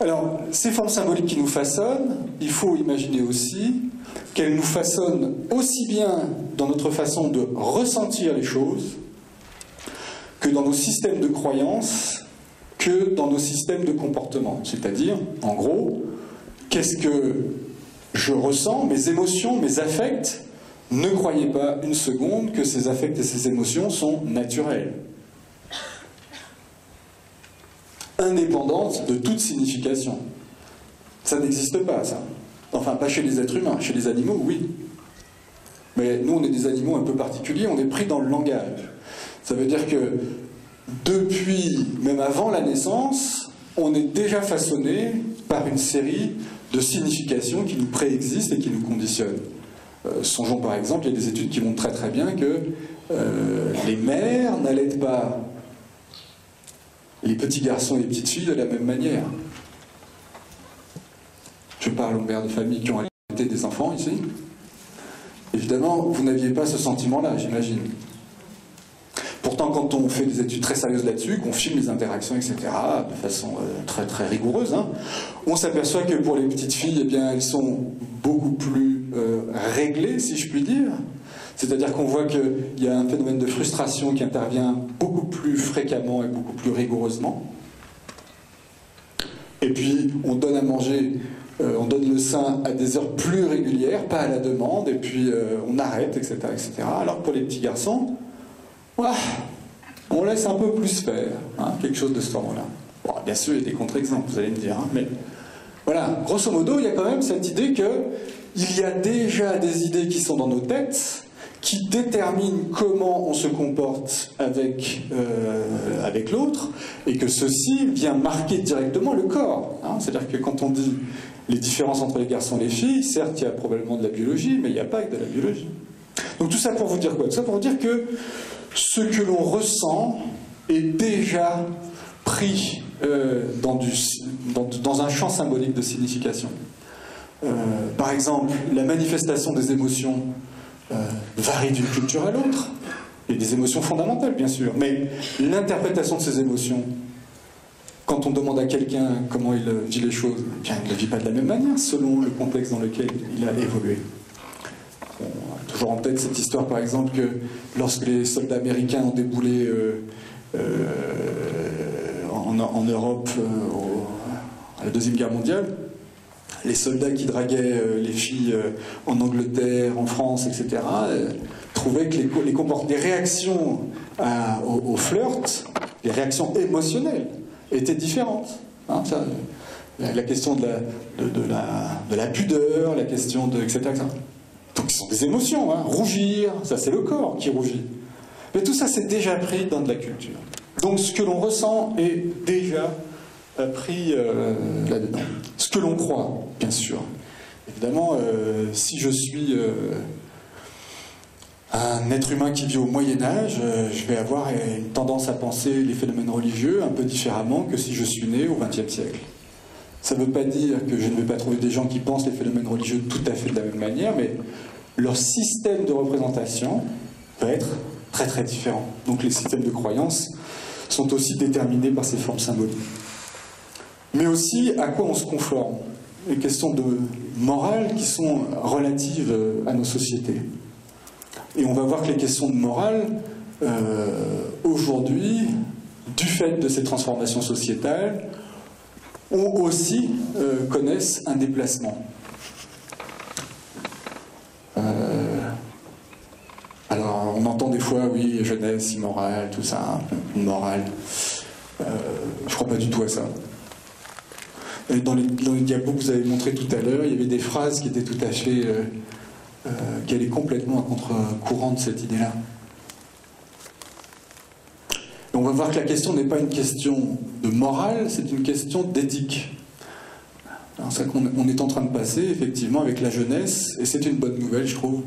Alors, ces formes symboliques qui nous façonnent, il faut imaginer aussi qu'elles nous façonnent aussi bien dans notre façon de ressentir les choses que dans nos systèmes de croyances, que dans nos systèmes de comportement. C'est-à-dire, en gros, qu'est-ce que je ressens, mes émotions, mes affects. Ne croyez pas une seconde que ces affects et ces émotions sont naturels, indépendantes de toute signification. Ça n'existe pas, ça. Enfin, pas chez les êtres humains. Chez les animaux, oui. Mais nous, on est des animaux un peu particuliers, on est pris dans le langage. Ça veut dire que depuis, même avant la naissance, on est déjà façonné par une série de significations qui nous préexistent et qui nous conditionnent. Songeons par exemple, il y a des études qui montrent très très bien que les mères n'allaitent pas les petits garçons et les petites filles de la même manière. Je parle aux mères de famille qui ont allaité des enfants ici. Évidemment, vous n'aviez pas ce sentiment-là, j'imagine. Pourtant, quand on fait des études très sérieuses là-dessus, qu'on filme les interactions, etc., de façon très très rigoureuse, hein, on s'aperçoit que pour les petites filles, eh bien, elles sont beaucoup plus réglées, si je puis dire. C'est-à-dire qu'on voit qu'il y a un phénomène de frustration qui intervient beaucoup plus fréquemment et beaucoup plus rigoureusement. Et puis, on donne à manger, on donne le sein à des heures plus régulières, pas à la demande, et puis on arrête, etc., etc. Alors que pour les petits garçons, on laisse un peu plus faire, hein, quelque chose de ce ordre-là. Bon, bien sûr, il y a des contre-exemples, vous allez me dire, hein, mais voilà, grosso modo, il y a quand même cette idée qu'il y a déjà des idées qui sont dans nos têtes, qui déterminent comment on se comporte avec l'autre, et que ceci vient marquer directement le corps. Hein. C'est-à-dire que quand on dit les différences entre les garçons et les filles, certes, il y a probablement de la biologie, mais il n'y a pas que de la biologie. Donc tout ça pour vous dire quoi? Tout ça pour vous dire que ce que l'on ressent est déjà pris dans un champ symbolique de signification. Par exemple, la manifestation des émotions varie d'une culture à l'autre. Il y a des émotions fondamentales, bien sûr, mais l'interprétation de ces émotions, quand on demande à quelqu'un comment il vit les choses, bien, il ne les vit pas de la même manière selon le contexte dans lequel il a évolué. Toujours en tête cette histoire, par exemple, que lorsque les soldats américains ont déboulé en Europe à la Deuxième Guerre mondiale, les soldats qui draguaient les filles en Angleterre, en France, etc., trouvaient que les réactions au flirt, les réactions émotionnelles, étaient différentes. Hein, ça, la question de la pudeur, la question de... etc., etc. Donc ce sont des émotions, hein. Rougir, ça c'est le corps qui rougit. Mais tout ça c'est déjà pris dans de la culture. Donc ce que l'on ressent est déjà pris là-dedans. Ce que l'on croit, bien sûr. Évidemment, si je suis un être humain qui vit au Moyen-Âge, je vais avoir une tendance à penser les phénomènes religieux un peu différemment que si je suis né au XXe siècle. Ça ne veut pas dire que je ne vais pas trouver des gens qui pensent les phénomènes religieux tout à fait de la même manière, mais leur système de représentation va être très très différent. Donc les systèmes de croyances sont aussi déterminés par ces formes symboliques. Mais aussi à quoi on se conforme. Les questions de morale qui sont relatives à nos sociétés. Et on va voir que les questions de morale, aujourd'hui, du fait de ces transformations sociétales, connaissent un déplacement. Alors, on entend des fois, oui, jeunesse, immorale, tout ça, morale. Je crois pas du tout à ça. Dans les diapos que vous avez montré tout à l'heure, il y avait des phrases qui étaient tout à fait... qui allaient complètement à contre-courant de cette idée-là. Et on va voir que la question n'est pas une question de morale, c'est une question d'éthique. C'est qu'on est en train de passer, effectivement, avec la jeunesse, et c'est une bonne nouvelle, je trouve,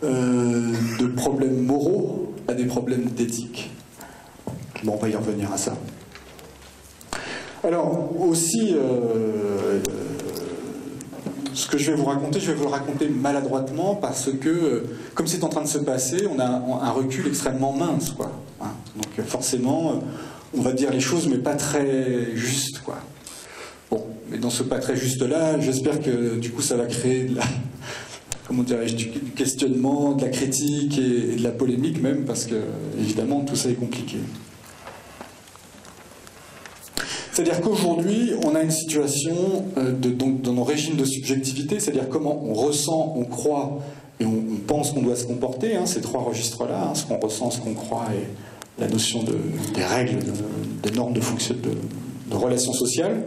de problèmes moraux à des problèmes d'éthique. Bon, on va y revenir à ça. Alors, aussi, ce que je vais vous le raconter maladroitement, parce que, comme c'est en train de se passer, on a un recul extrêmement mince, quoi. Hein. Donc, forcément, on va dire les choses, mais pas très juste, quoi. Bon. mais dans ce pas très juste-là, j'espère que du coup ça va créer de la, comment dirais-je, du questionnement, de la critique et de la polémique même, parce que évidemment tout ça est compliqué. C'est-à-dire qu'aujourd'hui, on a une situation dans nos régimes de subjectivité, c'est-à-dire comment on ressent, on croit et on pense qu'on doit se comporter, hein, ces trois registres-là, hein, ce qu'on ressent, ce qu'on croit et la notion des règles, des normes de relations sociales,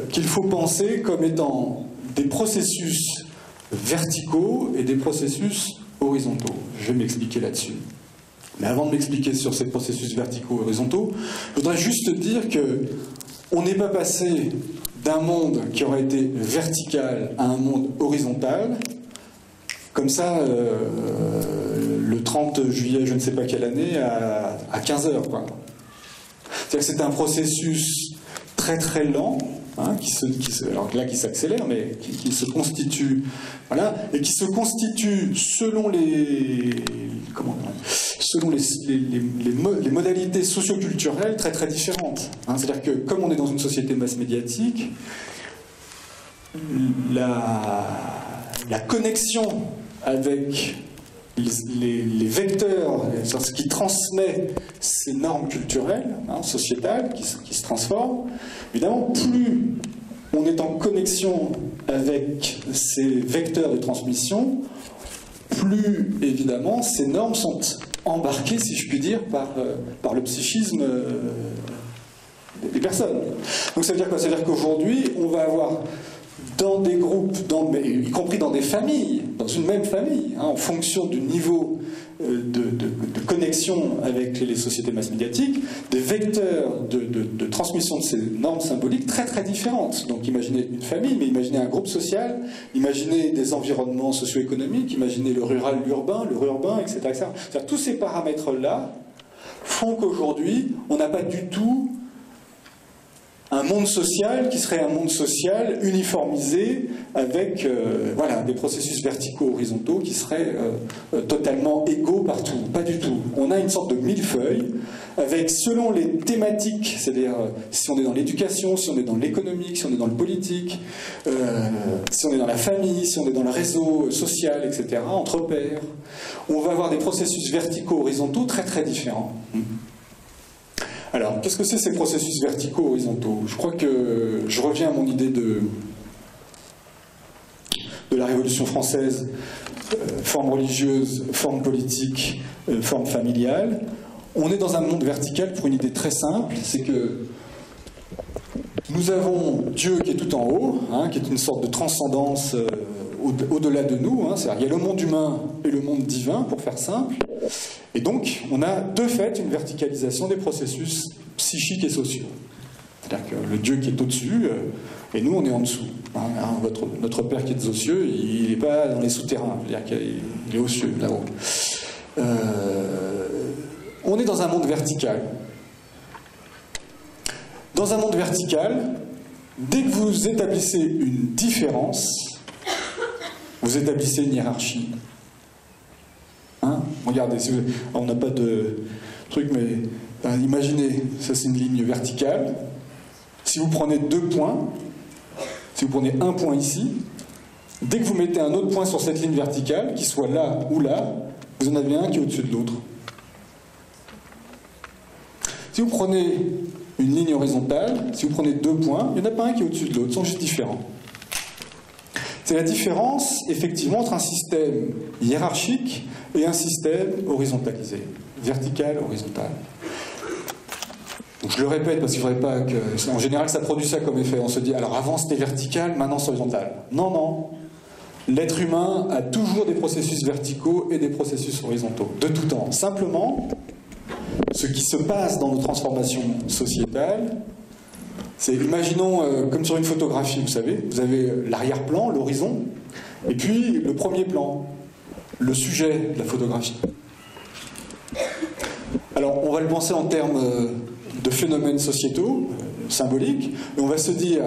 qu'il faut penser comme étant des processus verticaux et des processus horizontaux. Je vais m'expliquer là-dessus. Mais avant de m'expliquer sur ces processus verticaux et horizontaux, je voudrais juste dire qu'on n'est pas passé d'un monde qui aurait été vertical à un monde horizontal, comme ça, le 30 juillet, je ne sais pas quelle année, à 15 heures. C'est-à-dire que c'est un processus très très lent, hein, qui s'accélère, mais qui se constitue, voilà, et qui se constitue selon les modalités socioculturelles très très différentes. Hein. C'est-à-dire que comme on est dans une société masse médiatique, la connexion avec les vecteurs, ce qui transmet ces normes culturelles, hein, sociétales, qui se transforment, évidemment, plus on est en connexion avec ces vecteurs de transmission, plus, évidemment, ces normes sont embarquées, si je puis dire, par le psychisme des personnes. Donc ça veut dire quoi? Ça veut dire qu'aujourd'hui, on va avoir dans des groupes, y compris dans des familles, dans une même famille, hein, en fonction du niveau de connexion avec les sociétés mass médiatiques, des vecteurs de transmission de ces normes symboliques très très différentes. Donc imaginez une famille, mais imaginez un groupe social, imaginez des environnements socio-économiques, imaginez le rural, l'urbain, etc. etc. C'est-à-dire, tous ces paramètres-là font qu'aujourd'hui, on n'a pas du tout un monde social qui serait un monde social uniformisé avec voilà, des processus verticaux horizontaux qui seraient totalement égaux partout. Pas du tout. On a une sorte de millefeuille avec, selon les thématiques, c'est-à-dire si on est dans l'éducation, si on est dans l'économique, si on est dans le politique, si on est dans la famille, si on est dans le réseau social, etc., entre pairs, on va avoir des processus verticaux horizontaux très très différents. Alors, qu'est-ce que c'est ces processus verticaux horizontaux? Je crois que je reviens à mon idée de la Révolution française, forme religieuse, forme politique, forme familiale. On est dans un monde vertical pour une idée très simple, c'est que nous avons Dieu qui est tout en haut, hein, qui est une sorte de transcendance au-delà de nous, hein, c'est-à-dire il y a le monde humain et le monde divin, pour faire simple, et donc on a de fait une verticalisation des processus psychiques et sociaux. C'est-à-dire que le Dieu qui est au-dessus, et nous on est en dessous. Hein, notre Père qui est aux cieux, il n'est pas dans les souterrains, c'est-à-dire qu'il est aux cieux, là-haut. On est dans un monde vertical. Dans un monde vertical, dès que vous établissez une différence, vous établissez une hiérarchie. Hein? Regardez, si vous... on n'a pas de truc, mais imaginez, ça c'est une ligne verticale. Si vous prenez 2 points, si vous prenez un point ici, dès que vous mettez un autre point sur cette ligne verticale, qu'il soit là ou là, vous en avez un qui est au-dessus de l'autre. Si vous prenez une ligne horizontale, si vous prenez 2 points, il n'y en a pas un qui est au-dessus de l'autre, ils sont juste différents. C'est la différence, effectivement, entre un système hiérarchique et un système horizontalisé, vertical, horizontal. Donc je le répète parce qu'il ne faudrait pas que... En général, ça produit ça comme effet. On se dit, alors avant c'était vertical, maintenant c'est horizontal. Non, non. L'être humain a toujours des processus verticaux et des processus horizontaux, de tout temps. Simplement, ce qui se passe dans nos transformations sociétales, c'est, imaginons, comme sur une photographie, vous savez, vous avez l'arrière-plan, l'horizon, et puis le premier plan, le sujet de la photographie. Alors, on va le penser en termes de phénomènes sociétaux, symboliques, et on va se dire,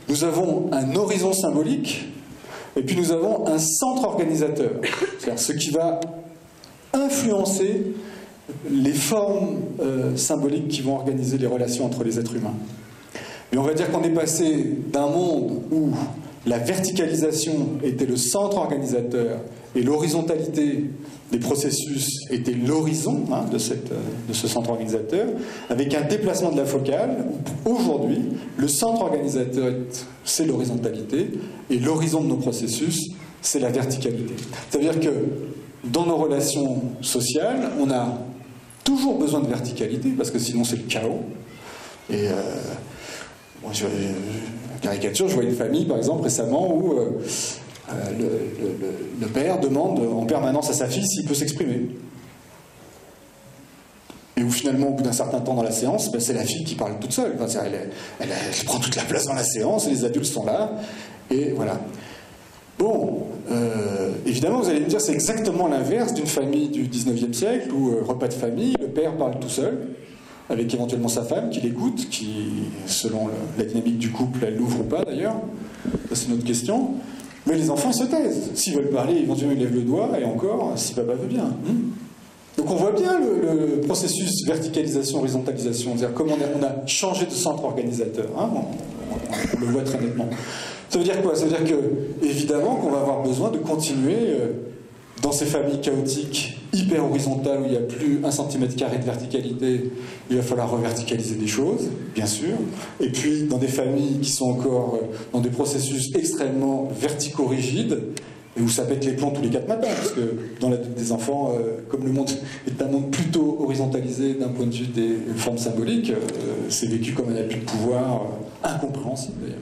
nous avons un horizon symbolique, et puis nous avons un centre organisateur, c'est-à-dire ce qui va influencer les formes symboliques qui vont organiser les relations entre les êtres humains. Mais on va dire qu'on est passé d'un monde où la verticalisation était le centre organisateur et l'horizontalité des processus était l'horizon de ce centre organisateur, avec un déplacement de la focale où aujourd'hui, le centre organisateur, c'est l'horizontalité et l'horizon de nos processus, c'est la verticalité. C'est-à-dire que dans nos relations sociales, on a toujours besoin de verticalité, parce que sinon c'est le chaos. Et moi, caricature, je vois une famille, par exemple, récemment, où le père demande en permanence à sa fille s'il peut s'exprimer. Et où finalement, au bout d'un certain temps dans la séance, ben, c'est la fille qui parle toute seule. Enfin, elle prend toute la place dans la séance, et les adultes sont là, et voilà. Bon, évidemment, vous allez me dire, c'est exactement l'inverse d'une famille du 19e siècle, où repas de famille, le père parle tout seul, avec éventuellement sa femme qui l'écoute, qui, selon la dynamique du couple, elle l'ouvre ou pas d'ailleurs, ça c'est une autre question. Mais les enfants se taisent. S'ils veulent parler, éventuellement ils lèvent le doigt, et encore, si papa veut bien. Donc on voit bien le processus verticalisation, horizontalisation, c'est-à-dire comment on a changé de centre organisateur, hein, on le voit très nettement. Ça veut dire quoi? Ça veut dire que, évidemment, qu'on va avoir besoin de continuer dans ces familles chaotiques, hyper horizontales, où il n'y a plus 1 cm² de verticalité, il va falloir reverticaliser des choses, bien sûr. Et puis, dans des familles qui sont encore dans des processus extrêmement vertico-rigides, et où ça pète les plombs tous les 4 matins, parce que dans la tête des enfants, comme le monde est un monde plutôt horizontalisé d'un point de vue des formes symboliques, c'est vécu comme un abus de pouvoir incompréhensible d'ailleurs.